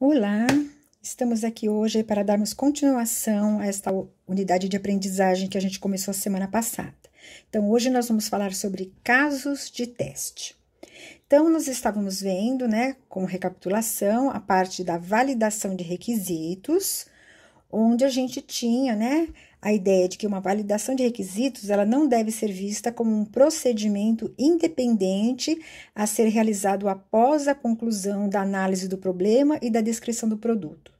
Olá, estamos aqui hoje para darmos continuação a esta unidade de aprendizagem que a gente começou a semana passada. Então, hoje nós vamos falar sobre casos de teste. Então, nós estávamos vendo, como recapitulação, a parte da validação de requisitos, onde a gente tinha, a ideia de que uma validação de requisitos, ela não deve ser vista como um procedimento independente a ser realizado após a conclusão da análise do problema e da descrição do produto.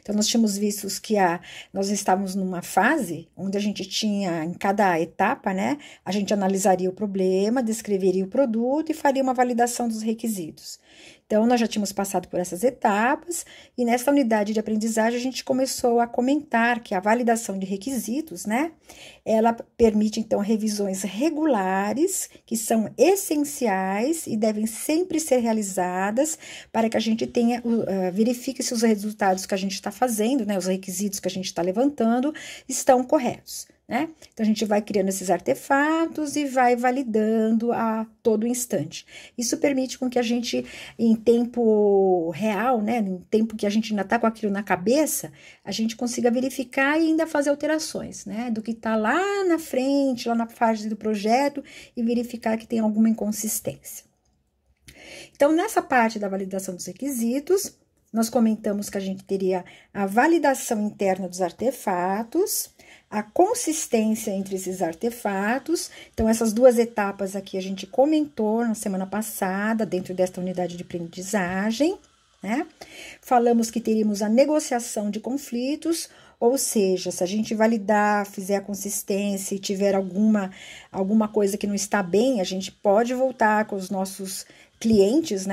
Então, nós tínhamos visto que nós estávamos numa fase onde a gente tinha, em cada etapa, a gente analisaria o problema, descreveria o produto e faria uma validação dos requisitos. Então, nós já tínhamos passado por essas etapas e nesta unidade de aprendizagem a gente começou a comentar que a validação de requisitos, ela permite, então, revisões regulares que são essenciais e devem sempre ser realizadas para que a gente verifique se os resultados que a gente está fazendo, os requisitos que a gente está levantando, estão corretos. Então, a gente vai criando esses artefatos e vai validando a todo instante. Isso permite com que a gente, em tempo real, em tempo que a gente ainda está com aquilo na cabeça, a gente consiga verificar e ainda fazer alterações, do que está lá na frente, lá na fase do projeto, e verificar que tem alguma inconsistência. Então, nessa parte da validação dos requisitos, nós comentamos que a gente teria a validação interna dos artefatos, a consistência entre esses artefatos. Então, essas duas etapas aqui a gente comentou na semana passada, dentro desta unidade de aprendizagem, Falamos que teríamos a negociação de conflitos, ou seja, se a gente validar, fizer a consistência e tiver alguma coisa que não está bem, a gente pode voltar com os nossos clientes,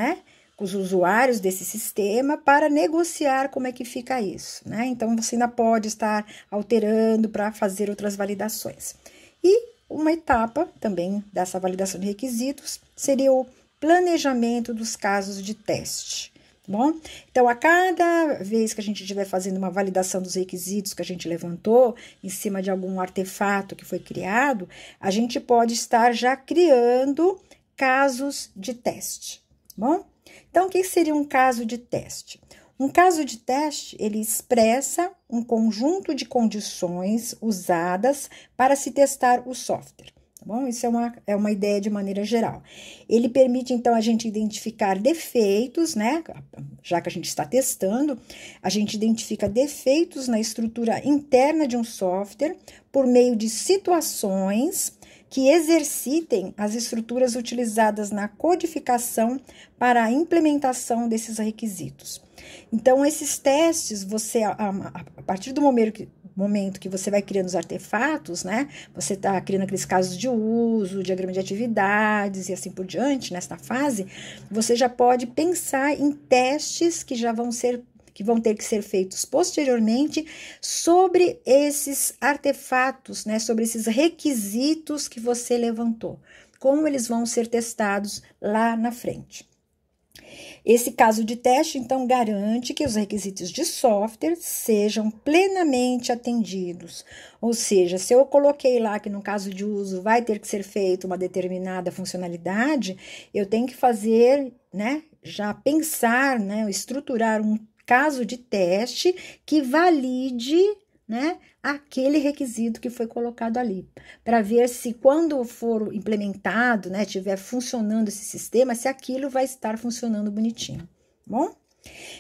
com os usuários desse sistema para negociar como é que fica isso, Então, você ainda pode estar alterando para fazer outras validações. E uma etapa também dessa validação de requisitos seria o planejamento dos casos de teste. Bom, então, a cada vez que a gente estiver fazendo uma validação dos requisitos que a gente levantou em cima de algum artefato que foi criado, a gente pode estar já criando casos de teste. Bom, então, o que seria um caso de teste? Um caso de teste, ele expressa um conjunto de condições usadas para se testar o software. Tá bom? Isso é uma ideia de maneira geral. Ele permite, então, a gente identificar defeitos, já que a gente está testando, a gente identifica defeitos na estrutura interna de um software por meio de situações que exercitem as estruturas utilizadas na codificação para a implementação desses requisitos. Então, esses testes, a partir do momento que você vai criando os artefatos, você está criando aqueles casos de uso, diagrama de atividades e assim por diante, nesta fase, você já pode pensar em testes que vão ter que ser feitos posteriormente sobre esses artefatos, sobre esses requisitos que você levantou, como eles vão ser testados lá na frente. Esse caso de teste, então, garante que os requisitos de software sejam plenamente atendidos. Ou seja, se eu coloquei lá que no caso de uso vai ter que ser feita uma determinada funcionalidade, eu tenho que fazer, já pensar, estruturar um caso de teste que valide, aquele requisito que foi colocado ali, para ver se quando for implementado, estiver funcionando esse sistema, se aquilo vai estar funcionando bonitinho, bom?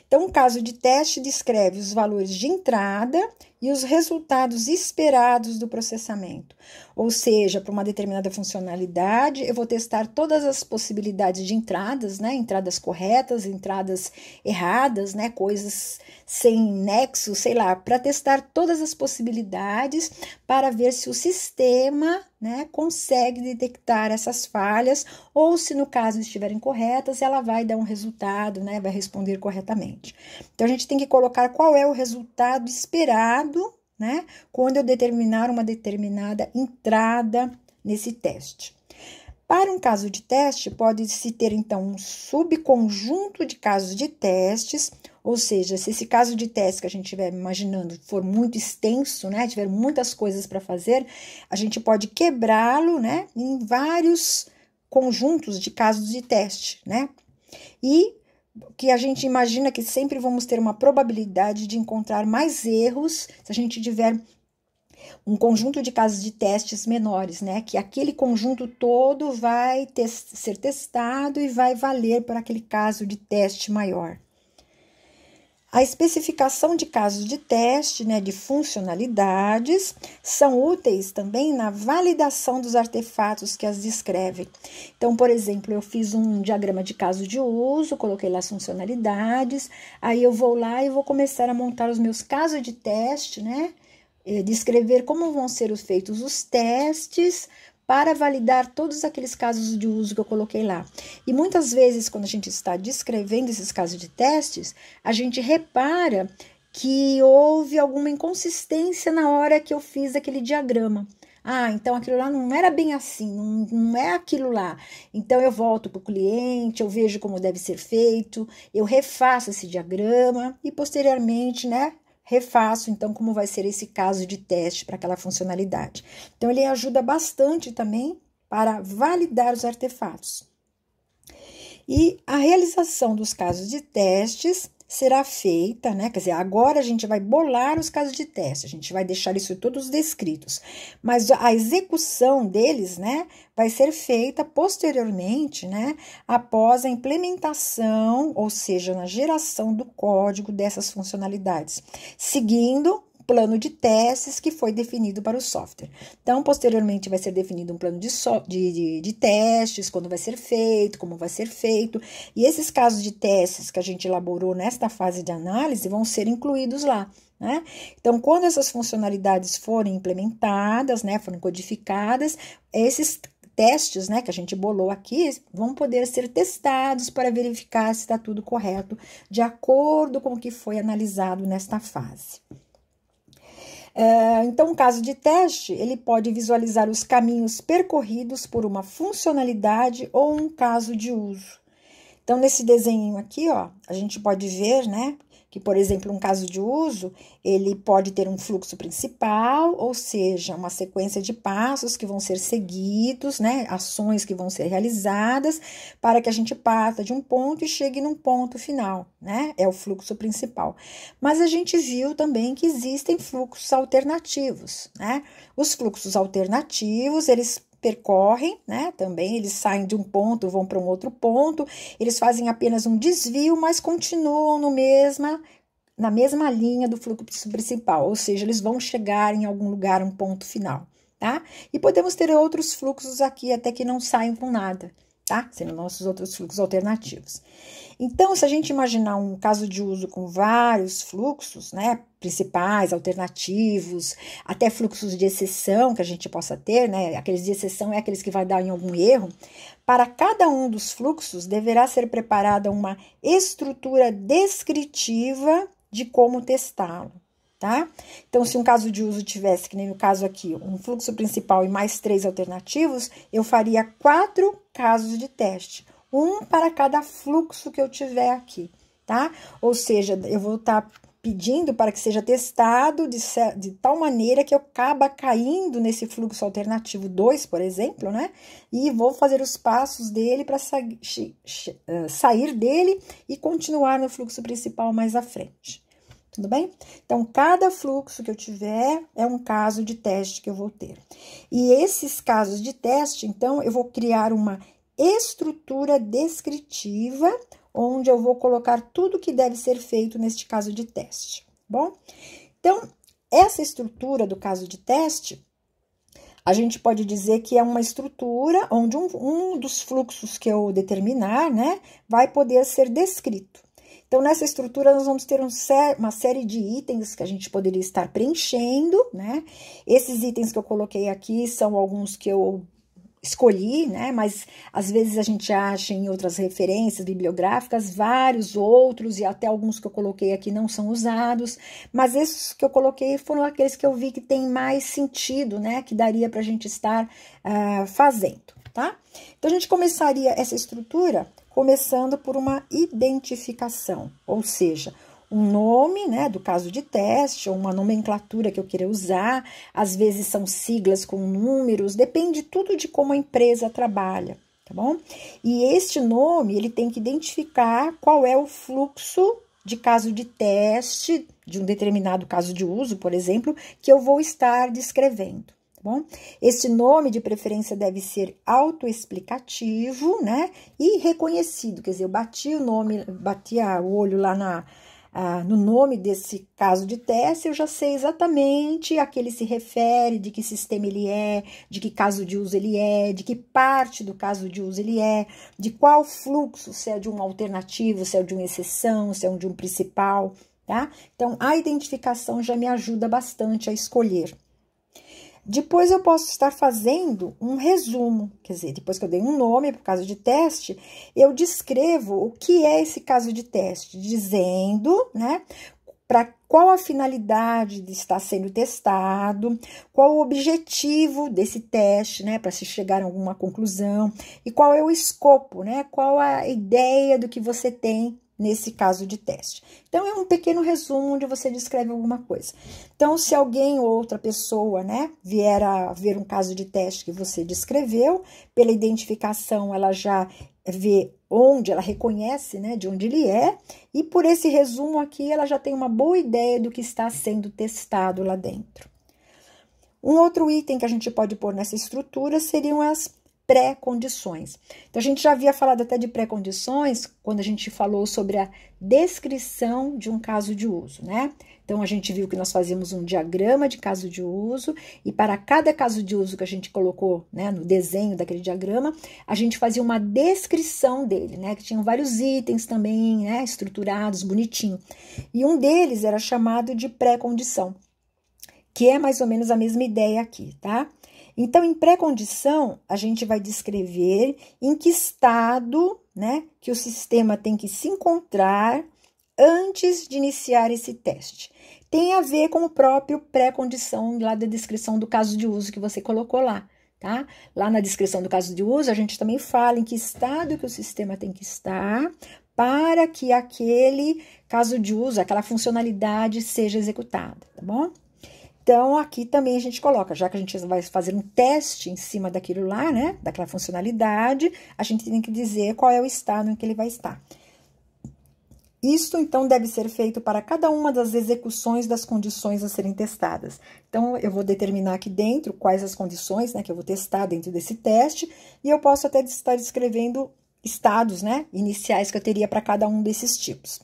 Então, o caso de teste descreve os valores de entrada e os resultados esperados do processamento. Ou seja, para uma determinada funcionalidade, eu vou testar todas as possibilidades de entradas, entradas corretas, entradas erradas, coisas sem nexo, sei lá, para testar todas as possibilidades para ver se o sistema, consegue detectar essas falhas ou se no caso estiverem corretas, ela vai dar um resultado, vai responder corretamente. Então, a gente tem que colocar qual é o resultado esperado, quando eu determinar uma determinada entrada nesse teste. Para um caso de teste, pode-se ter, então, um subconjunto de casos de testes, ou seja, se esse caso de teste que a gente estiver imaginando for muito extenso, tiver muitas coisas para fazer, a gente pode quebrá-lo, em vários conjuntos de casos de teste, E que a gente imagina que sempre vamos ter uma probabilidade de encontrar mais erros se a gente tiver um conjunto de casos de testes menores, né? Que aquele conjunto todo vai ser testado e vai valer para aquele caso de teste maior. A especificação de casos de teste, né, de funcionalidades, são úteis também na validação dos artefatos que as descrevem. Então, por exemplo, eu fiz um diagrama de caso de uso, coloquei lá as funcionalidades, aí eu vou lá e vou começar a montar os meus casos de teste, né? Descrever como vão ser feitos os testes para validar todos aqueles casos de uso que eu coloquei lá. E muitas vezes, quando a gente está descrevendo esses casos de testes, a gente repara que houve alguma inconsistência na hora que eu fiz aquele diagrama. Ah, então aquilo lá não era bem assim, não é aquilo lá. Então eu volto para o cliente, eu vejo como deve ser feito, eu refaço esse diagrama e posteriormente, né, refaço, então, como vai ser esse caso de teste para aquela funcionalidade. Então, ele ajuda bastante também para validar os artefatos. E a realização dos casos de testes será feita, né? Quer dizer, agora a gente vai bolar os casos de teste, a gente vai deixar isso todos descritos, mas a execução deles, né, vai ser feita posteriormente, né, após a implementação, ou seja, na geração do código dessas funcionalidades, seguindo plano de testes que foi definido para o software. Então, posteriormente, vai ser definido um plano de testes, quando vai ser feito, como vai ser feito, e esses casos de testes que a gente elaborou nesta fase de análise vão ser incluídos lá, né? Então, quando essas funcionalidades forem implementadas, né, forem codificadas, esses testes, né, que a gente bolou aqui, vão poder ser testados para verificar se está tudo correto, de acordo com o que foi analisado nesta fase. Então, um caso de teste, ele pode visualizar os caminhos percorridos por uma funcionalidade ou um caso de uso. Então, nesse desenho aqui, ó, a gente pode ver, né, que, por exemplo, um caso de uso, ele pode ter um fluxo principal, ou seja, uma sequência de passos que vão ser seguidos, né, ações que vão ser realizadas, para que a gente parta de um ponto e chegue num ponto final, né, é o fluxo principal. Mas a gente viu também que existem fluxos alternativos, né, os fluxos alternativos, eles percorrem, né, também eles saem de um ponto, vão para um outro ponto, eles fazem apenas um desvio, mas continuam na mesma linha do fluxo principal, ou seja, eles vão chegar em algum lugar, um ponto final, tá? E podemos ter outros fluxos aqui até que não saiam com nada, tá? Sendo nossos outros fluxos alternativos. Então, se a gente imaginar um caso de uso com vários fluxos, né, principais, alternativos, até fluxos de exceção que a gente possa ter, né, aqueles de exceção é aqueles que vai dar em algum erro, para cada um dos fluxos deverá ser preparada uma estrutura descritiva de como testá-lo, tá? Então, se um caso de uso tivesse, que nem no caso aqui, um fluxo principal e mais 3 alternativos, eu faria 4 casos de teste, um para cada fluxo que eu tiver aqui, tá? Ou seja, eu vou estar pedindo para que seja testado de tal maneira que eu acaba caindo nesse fluxo alternativo 2, por exemplo, né? E vou fazer os passos dele para sair dele e continuar no fluxo principal mais à frente. Tudo bem? Então, cada fluxo que eu tiver é um caso de teste que eu vou ter. E esses casos de teste, então, eu vou criar uma estrutura descritiva, onde eu vou colocar tudo que deve ser feito neste caso de teste, bom? Então, essa estrutura do caso de teste, a gente pode dizer que é uma estrutura onde um dos fluxos que eu determinar, né, vai poder ser descrito. Então, nessa estrutura, nós vamos ter uma série de itens que a gente poderia estar preenchendo, né? Esses itens que eu coloquei aqui são alguns que eu escolhi, né, mas às vezes a gente acha em outras referências bibliográficas vários outros e até alguns que eu coloquei aqui não são usados, mas esses que eu coloquei foram aqueles que eu vi que tem mais sentido, né, que daria para a gente estar fazendo, tá? Então, a gente começaria essa estrutura começando por uma identificação, ou seja, um nome, né, do caso de teste, ou uma nomenclatura que eu queira usar, às vezes são siglas com números, depende tudo de como a empresa trabalha, tá bom? E este nome, ele tem que identificar qual é o fluxo de caso de teste, de um determinado caso de uso, por exemplo, que eu vou estar descrevendo, tá bom? Esse nome, de preferência, deve ser autoexplicativo, né? E reconhecido, quer dizer, eu bati o olho lá no nome desse caso de teste, eu já sei exatamente a que ele se refere, de que sistema ele é, de que caso de uso ele é, de que parte do caso de uso ele é, de qual fluxo, se é de um alternativo, se é de uma exceção, se é de um principal, tá? Então, a identificação já me ajuda bastante a escolher. Depois eu posso estar fazendo um resumo, quer dizer, depois que eu dei um nome para o caso de teste, eu descrevo o que é esse caso de teste, dizendo, né, para qual a finalidade de estar sendo testado, qual o objetivo desse teste, né, para se chegar a alguma conclusão, e qual é o escopo, né, qual a ideia do que você tem nesse caso de teste. Então, é um pequeno resumo onde você descreve alguma coisa. Então, se alguém ou outra pessoa, né, vier a ver um caso de teste que você descreveu, pela identificação ela já vê onde, ela reconhece, né, de onde ele é, e por esse resumo aqui ela já tem uma boa ideia do que está sendo testado lá dentro. Um outro item que a gente pode pôr nessa estrutura seriam as pré-condições. Então, a gente já havia falado até de pré-condições quando a gente falou sobre a descrição de um caso de uso, né? Então, a gente viu que nós fazíamos um diagrama de caso de uso e para cada caso de uso que a gente colocou, né, no desenho daquele diagrama, a gente fazia uma descrição dele, né? Que tinham vários itens também, né, estruturados, bonitinho. E um deles era chamado de pré-condição, que é mais ou menos a mesma ideia aqui, tá? Então, em pré-condição, a gente vai descrever em que estado, né, que o sistema tem que se encontrar antes de iniciar esse teste. Tem a ver com o próprio pré-condição lá da descrição do caso de uso que você colocou lá, tá? Lá na descrição do caso de uso, a gente também fala em que estado que o sistema tem que estar para que aquele caso de uso, aquela funcionalidade seja executada, tá bom? Então, aqui também a gente coloca, já que a gente vai fazer um teste em cima daquilo lá, né, daquela funcionalidade, a gente tem que dizer qual é o estado em que ele vai estar. Isto, então, deve ser feito para cada uma das execuções das condições a serem testadas. Então, eu vou determinar aqui dentro quais as condições, né, que eu vou testar dentro desse teste, e eu posso até estar descrevendo estados, né, iniciais que eu teria para cada um desses tipos.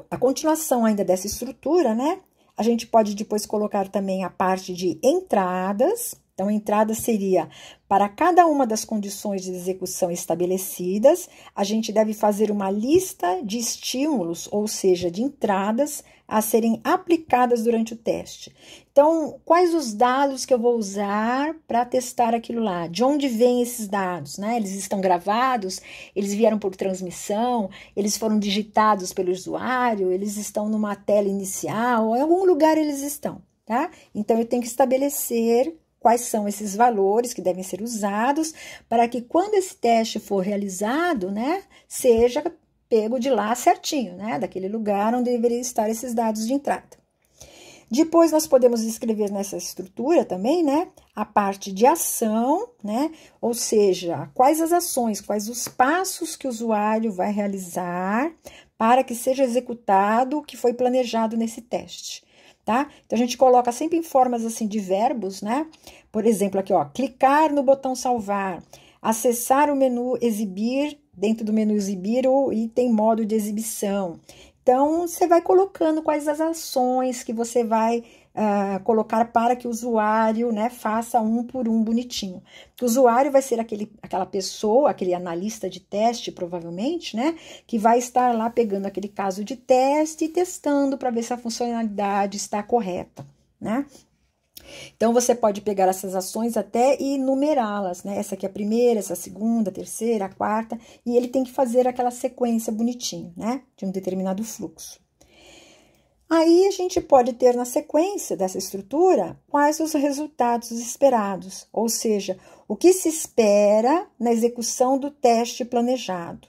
A continuação ainda dessa estrutura, né, a gente pode depois colocar também a parte de entradas. Então, a entrada seria, para cada uma das condições de execução estabelecidas, a gente deve fazer uma lista de estímulos, ou seja, de entradas a serem aplicadas durante o teste. Então, quais os dados que eu vou usar para testar aquilo lá? De onde vêm esses dados, né? Eles estão gravados? Eles vieram por transmissão? Eles foram digitados pelo usuário? Eles estão numa tela inicial? Em algum lugar eles estão, tá? Então, eu tenho que estabelecer quais são esses valores que devem ser usados para que quando esse teste for realizado, né, seja pego de lá certinho, né, daquele lugar onde deveriam estar esses dados de entrada. Depois, nós podemos escrever nessa estrutura também, né, a parte de ação, né, ou seja, quais as ações, quais os passos que o usuário vai realizar para que seja executado o que foi planejado nesse teste. Tá? Então, a gente coloca sempre em formas assim de verbos, né? Por exemplo, aqui, ó, clicar no botão salvar, acessar o menu exibir, dentro do menu exibir o item modo de exibição. Então, você vai colocando quais as ações que você vai colocar para que o usuário, né, faça um por um bonitinho. O usuário vai ser aquela pessoa, aquele analista de teste, provavelmente, né, que vai estar lá pegando aquele caso de teste e testando para ver se a funcionalidade está correta, né? Então, você pode pegar essas ações até e numerá-las, né? Essa aqui é a primeira, essa é a segunda, a terceira, a quarta, e ele tem que fazer aquela sequência bonitinha, né, de um determinado fluxo. Aí, a gente pode ter na sequência dessa estrutura quais os resultados esperados, ou seja, o que se espera na execução do teste planejado.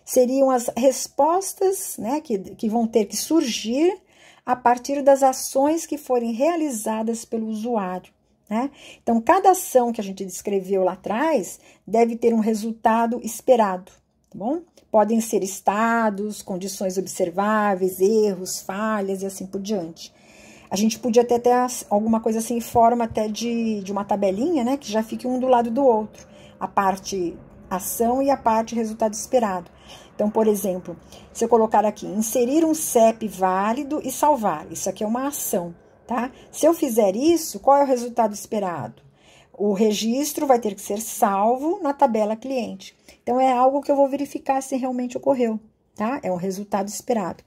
Seriam as respostas, né, que vão ter que surgir a partir das ações que forem realizadas pelo usuário, né? Então, cada ação que a gente descreveu lá atrás deve ter um resultado esperado, tá bom? Podem ser estados, condições observáveis, erros, falhas e assim por diante. A gente podia até ter alguma coisa assim em forma até de uma tabelinha, né? Que já fique um do lado do outro. A parte ação e a parte resultado esperado. Então, por exemplo, se eu colocar aqui, inserir um CEP válido e salvar. Isso aqui é uma ação, tá? Se eu fizer isso, qual é o resultado esperado? O registro vai ter que ser salvo na tabela cliente. Então, é algo que eu vou verificar se realmente ocorreu, tá? É um resultado esperado.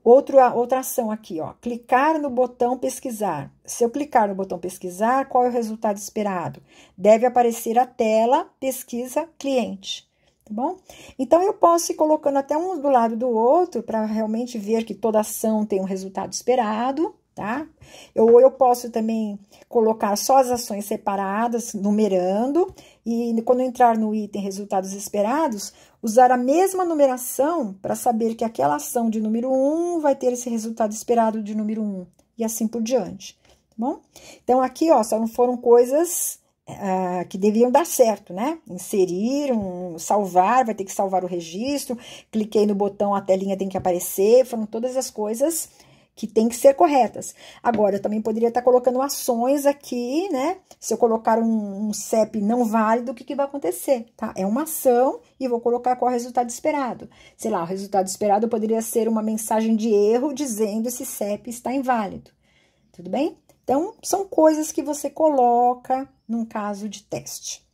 Outra ação aqui, ó, clicar no botão pesquisar. Se eu clicar no botão pesquisar, qual é o resultado esperado? Deve aparecer a tela pesquisa cliente, tá bom? Então, eu posso ir colocando até um do lado do outro para realmente ver que toda ação tem um resultado esperado, tá? Eu posso também colocar só as ações separadas, numerando, e quando eu entrar no item resultados esperados, usar a mesma numeração para saber que aquela ação de número 1 vai ter esse resultado esperado de número 1, e assim por diante, tá bom? Então, aqui, ó, só não foram coisas que deviam dar certo, né? Inserir, salvar, vai ter que salvar o registro, cliquei no botão, a telinha tem que aparecer, foram todas as coisas que tem que ser corretas. Agora, eu também poderia estar colocando ações aqui, né? Se eu colocar um CEP não válido, o que vai acontecer, tá? É uma ação e vou colocar qual é o resultado esperado. Sei lá, o resultado esperado poderia ser uma mensagem de erro dizendo esse CEP está inválido. Tudo bem? Então, são coisas que você coloca num caso de teste.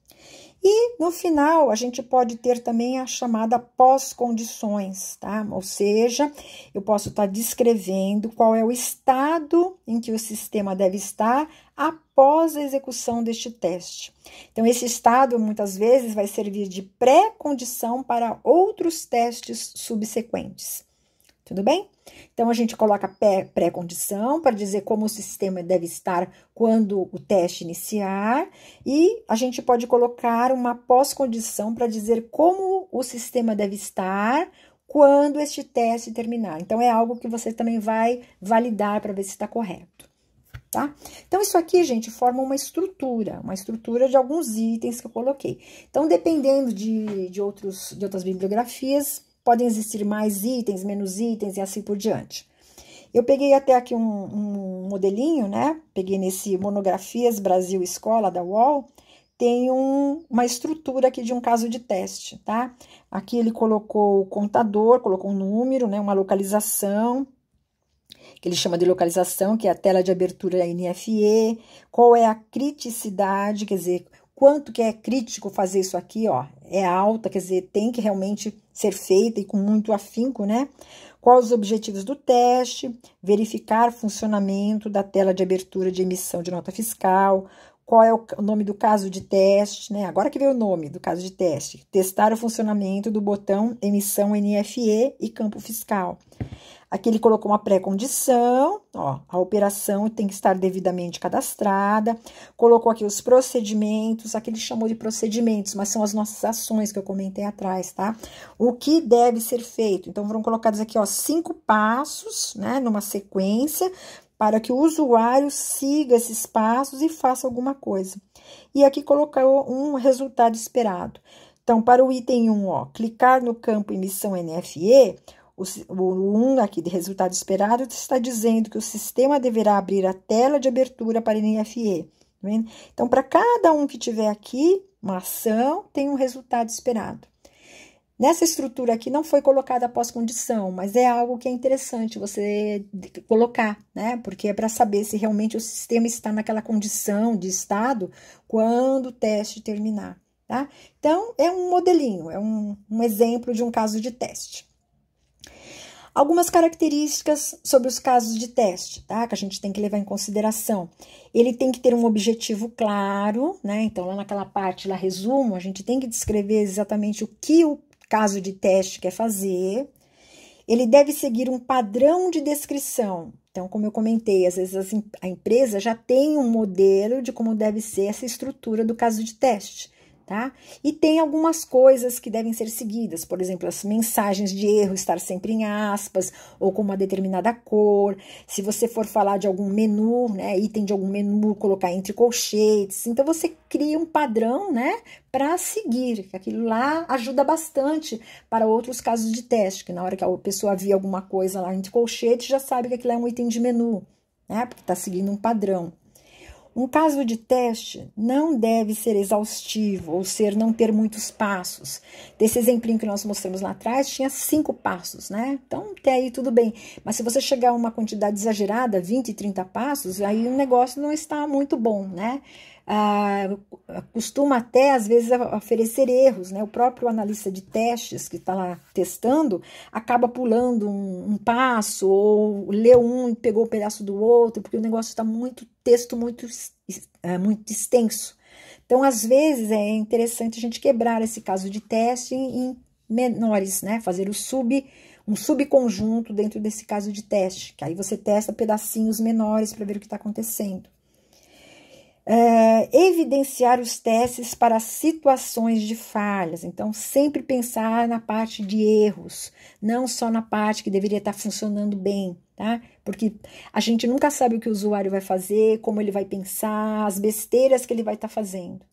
E, no final, a gente pode ter também a chamada pós-condições, tá? Ou seja, eu posso estar descrevendo qual é o estado em que o sistema deve estar após a execução deste teste. Então, esse estado, muitas vezes, vai servir de pré-condição para outros testes subsequentes. Tudo bem? Então, a gente coloca pré-condição para dizer como o sistema deve estar quando o teste iniciar, e a gente pode colocar uma pós-condição para dizer como o sistema deve estar quando este teste terminar. Então, é algo que você também vai validar para ver se está correto, tá? Então, isso aqui, gente, forma uma estrutura de alguns itens que eu coloquei. Então, dependendo de outras bibliografias, podem existir mais itens, menos itens e assim por diante. Eu peguei até aqui um modelinho, né? Peguei nesse Monografias Brasil Escola, da UOL, tem uma estrutura aqui de um caso de teste, tá? Aqui ele colocou o contador, colocou um número, né? Uma localização, que ele chama de localização, que é a tela de abertura NFE, qual é a criticidade, quer dizer, quanto que é crítico fazer isso aqui, ó, é alta, quer dizer, tem que realmente ser feita e com muito afinco, né? Quais os objetivos do teste, verificar funcionamento da tela de abertura de emissão de nota fiscal, qual é o nome do caso de teste, né? Agora que veio o nome do caso de teste, testar o funcionamento do botão emissão NFE e campo fiscal. Aqui ele colocou uma pré-condição, ó, a operação tem que estar devidamente cadastrada, colocou aqui os procedimentos, aqui ele chamou de procedimentos, mas são as nossas ações que eu comentei atrás, tá? O que deve ser feito? Então, foram colocados aqui, ó, 5 passos, né, numa sequência, para que o usuário siga esses passos e faça alguma coisa. E aqui colocou um resultado esperado. Então, para o item 1, ó, clicar no campo emissão NFE, o 1 aqui de resultado esperado está dizendo que o sistema deverá abrir a tela de abertura para NFE. Tá vendo? Então, para cada um que tiver aqui, uma ação tem um resultado esperado. Nessa estrutura aqui não foi colocada a pós-condição, mas é algo que é interessante você colocar, né? Porque é para saber se realmente o sistema está naquela condição de estado quando o teste terminar, tá? Então, é um modelinho, é um exemplo de um caso de teste. Algumas características sobre os casos de teste, tá? Que a gente tem que levar em consideração. Ele tem que ter um objetivo claro, né? Então, lá naquela parte, lá resumo, a gente tem que descrever exatamente o que o caso de teste quer fazer. Ele deve seguir um padrão de descrição. Então, como eu comentei, às vezes a empresa já tem um modelo de como deve ser essa estrutura do caso de teste, tá? E tem algumas coisas que devem ser seguidas, por exemplo, as mensagens de erro estar sempre em aspas ou com uma determinada cor. Se você for falar de algum menu, né, item de algum menu, colocar entre colchetes. Então você cria um padrão, né, para seguir. Aquilo lá ajuda bastante para outros casos de teste, que na hora que a pessoa vê alguma coisa lá entre colchetes, já sabe que aquilo é um item de menu, né, porque está seguindo um padrão. Um caso de teste não deve ser exaustivo, ou não ter muitos passos. Desse exemplinho que nós mostramos lá atrás, tinha 5 passos, né? Então, até aí tudo bem. Mas se você chegar a uma quantidade exagerada, 20, 30 passos, aí o negócio não está muito bom, né? Costuma até, às vezes, oferecer erros, né? O próprio analista de testes que está lá testando acaba pulando um passo ou leu um e pegou um pedaço do outro, porque o negócio está texto muito extenso. Então, às vezes, é interessante a gente quebrar esse caso de teste em menores, né? Fazer um subconjunto dentro desse caso de teste, que aí você testa pedacinhos menores para ver o que está acontecendo. Evidenciar os testes para situações de falhas. Então, sempre pensar na parte de erros, não só na parte que deveria estar funcionando bem, tá? Porque a gente nunca sabe o que o usuário vai fazer, como ele vai pensar, as besteiras que ele vai estar fazendo.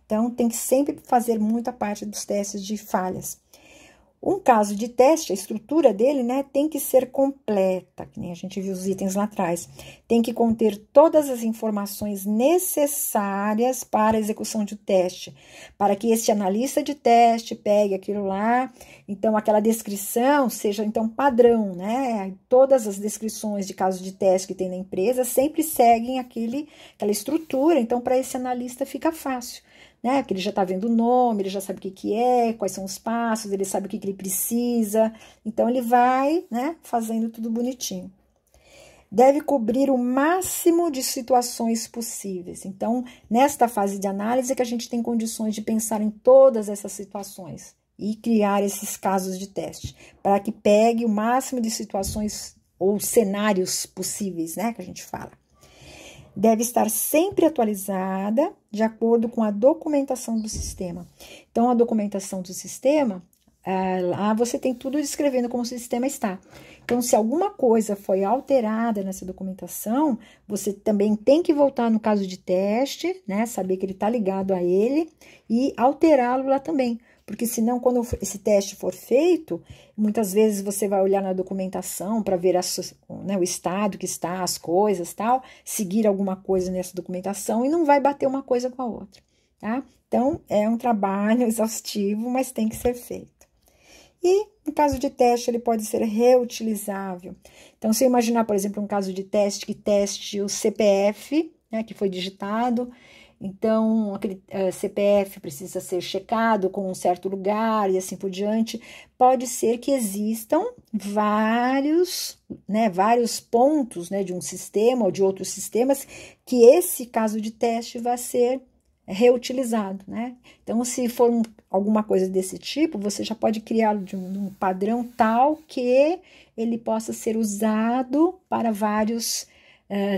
Então, tem que sempre fazer muita parte dos testes de falhas. Um caso de teste, a estrutura dele, né, tem que ser completa, que nem a gente viu os itens lá atrás. Tem que conter todas as informações necessárias para a execução de teste, para que esse analista de teste pegue aquilo lá, então aquela descrição seja então padrão, né? Todas as descrições de casos de teste que tem na empresa sempre seguem aquela estrutura, então para esse analista fica fácil, né? Porque ele já está vendo o nome, ele já sabe o que é, quais são os passos, ele sabe o que ele precisa. Então, ele vai, né, fazendo tudo bonitinho. Deve cobrir o máximo de situações possíveis. Então, nesta fase de análise é que a gente tem condições de pensar em todas essas situações e criar esses casos de teste, para que pegue o máximo de situações ou cenários possíveis, né, que a gente fala. Deve estar sempre atualizada de acordo com a documentação do sistema. Então, a documentação do sistema, lá você tem tudo descrevendo como o sistema está. Então, se alguma coisa foi alterada nessa documentação, você também tem que voltar no caso de teste, né? Saber que ele está ligado a ele e alterá-lo lá também. Porque senão, quando esse teste for feito, muitas vezes você vai olhar na documentação para ver né, o estado que está, as coisas, tal, seguir alguma coisa nessa documentação e não vai bater uma coisa com a outra, tá? Então, é um trabalho exaustivo, mas tem que ser feito. E, no caso de teste, ele pode ser reutilizável. Então, se eu imaginar, por exemplo, um caso de teste que teste o CPF, né, que foi digitado. Então, aquele CPF precisa ser checado com um certo lugar e assim por diante. Pode ser que existam vários pontos, né, de um sistema ou de outros sistemas que esse caso de teste vai ser reutilizado, né? Então, se for alguma coisa desse tipo, você já pode criá-lo de um padrão tal que ele possa ser usado para vários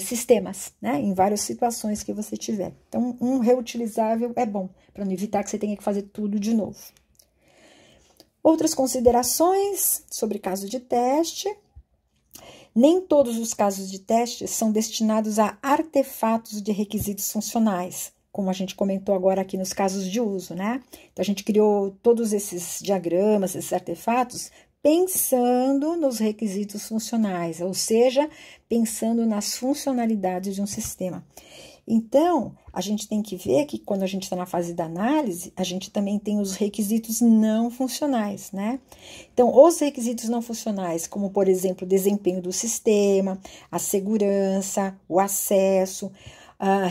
sistemas, né? Em várias situações que você tiver. Então, um reutilizável é bom, para não evitar que você tenha que fazer tudo de novo. Outras considerações sobre caso de teste. Nem todos os casos de teste são destinados a artefatos de requisitos funcionais, como a gente comentou agora aqui nos casos de uso, né? Então, a gente criou todos esses diagramas, esses artefatos, pensando nos requisitos funcionais, ou seja, pensando nas funcionalidades de um sistema. Então, a gente tem que ver que quando a gente está na fase da análise, a gente também tem os requisitos não funcionais, né? Então, os requisitos não funcionais, como, por exemplo, o desempenho do sistema, a segurança, o acesso,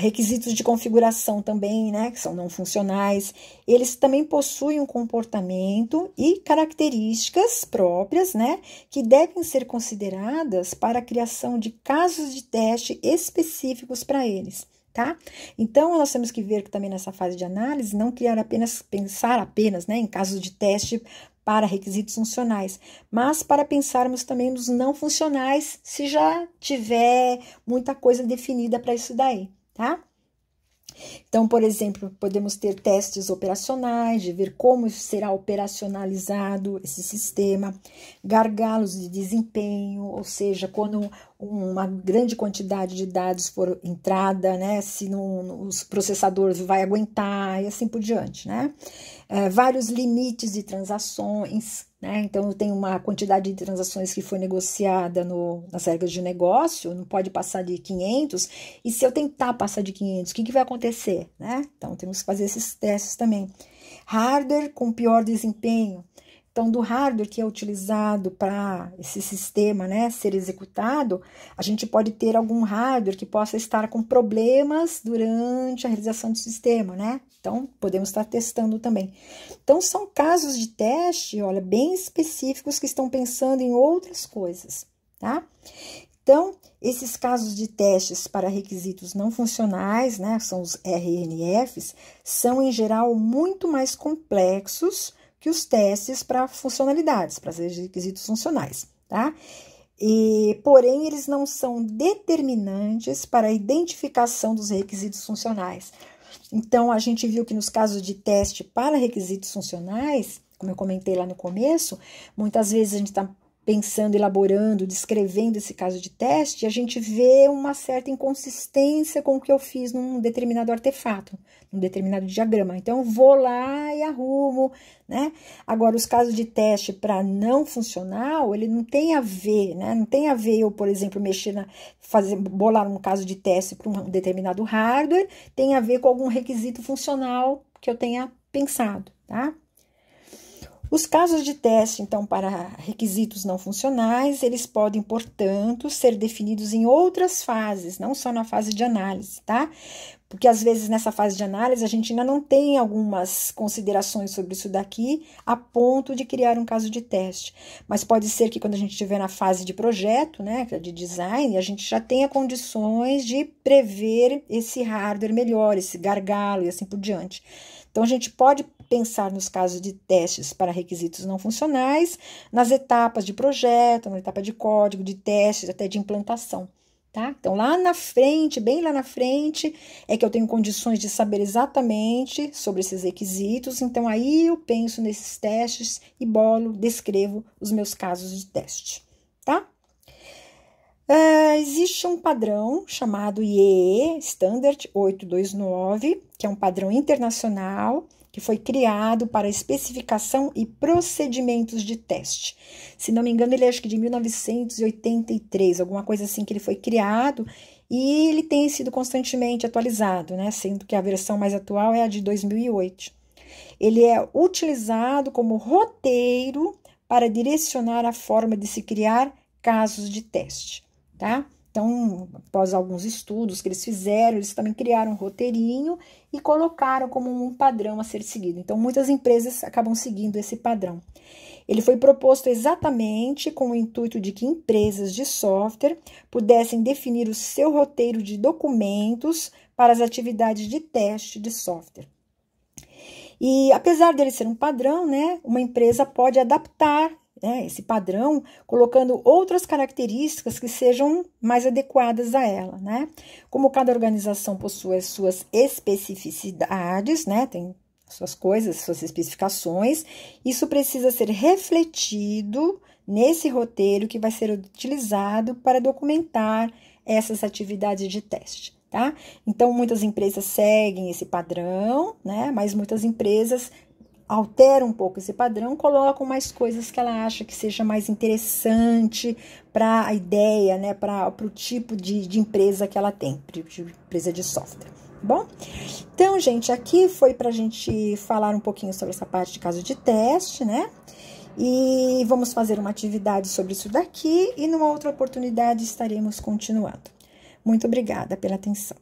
requisitos de configuração também, né, que são não funcionais, eles também possuem um comportamento e características próprias, né, que devem ser consideradas para a criação de casos de teste específicos para eles, tá? Então, nós temos que ver que também nessa fase de análise, não pensar apenas, né, em casos de teste para requisitos funcionais, mas para pensarmos também nos não funcionais, se já tiver muita coisa definida para isso daí. Tá? Então, por exemplo, podemos ter testes operacionais, de ver como será operacionalizado esse sistema, gargalos de desempenho, ou seja, quando uma grande quantidade de dados for entrada, né, se os processadores vai aguentar e assim por diante, né? Vários limites de transações, né? Então, eu tenho uma quantidade de transações que foi negociada nas regras de negócio, não pode passar de 500, e se eu tentar passar de 500, o que vai acontecer, né? Então, temos que fazer esses testes também. Hardware com pior desempenho. Então, do hardware que é utilizado para esse sistema, né, ser executado, a gente pode ter algum hardware que possa estar com problemas durante a realização do sistema, né? Então, podemos estar testando também. Então, são casos de teste, olha, bem específicos que estão pensando em outras coisas, tá? Então, esses casos de testes para requisitos não funcionais, né, são os RNFs, são, em geral, muito mais complexos que os testes para funcionalidades, para requisitos funcionais, tá? Porém, eles não são determinantes para a identificação dos requisitos funcionais. Então, a gente viu que nos casos de teste para requisitos funcionais, como eu comentei lá no começo, muitas vezes a gente está pensando, elaborando, descrevendo esse caso de teste, a gente vê uma certa inconsistência com o que eu fiz num determinado artefato, num determinado diagrama. Então, eu vou lá e arrumo, né? Agora, os casos de teste para não funcional, ele não tem a ver, né? Não tem a ver eu, por exemplo, bolar um caso de teste para um determinado hardware, tem a ver com algum requisito funcional que eu tenha pensado, tá? Os casos de teste, então, para requisitos não funcionais, eles podem, portanto, ser definidos em outras fases, não só na fase de análise, tá? Porque, às vezes, nessa fase de análise, a gente ainda não tem algumas considerações sobre isso daqui, a ponto de criar um caso de teste. Mas pode ser que, quando a gente estiver na fase de projeto, né, de design, a gente já tenha condições de prever esse hardware melhor, esse gargalo e assim por diante. Então, a gente pode pensar nos casos de testes para requisitos não funcionais, nas etapas de projeto, na etapa de código, de testes, até de implantação, tá? Então, lá na frente, bem lá na frente, é que eu tenho condições de saber exatamente sobre esses requisitos, então aí eu penso nesses testes e descrevo os meus casos de teste, tá? Existe um padrão chamado IEE, Standard 829, que é um padrão internacional, que foi criado para especificação e procedimentos de teste. Se não me engano, ele é acho que de 1983, alguma coisa assim que ele foi criado, e ele tem sido constantemente atualizado, né? Sendo que a versão mais atual é a de 2008. Ele é utilizado como roteiro para direcionar a forma de se criar casos de teste, tá? Então, após alguns estudos que eles fizeram, eles também criaram um roteirinho e colocaram como um padrão a ser seguido. Então, muitas empresas acabam seguindo esse padrão. Ele foi proposto exatamente com o intuito de que empresas de software pudessem definir o seu roteiro de documentos para as atividades de teste de software. E, apesar dele ser um padrão, né, uma empresa pode adaptar esse padrão, colocando outras características que sejam mais adequadas a ela, né? Como cada organização possui as suas especificidades, né? Tem suas coisas, suas especificações, isso precisa ser refletido nesse roteiro que vai ser utilizado para documentar essas atividades de teste, tá? Então, muitas empresas seguem esse padrão, né? Mas muitas empresas altera um pouco esse padrão, colocam mais coisas que ela acha que seja mais interessante para a ideia, né, para o tipo de empresa que ela tem, de empresa de software. Bom, então, gente, aqui foi para a gente falar um pouquinho sobre essa parte de caso de teste, né? E vamos fazer uma atividade sobre isso daqui e numa outra oportunidade estaremos continuando. Muito obrigada pela atenção.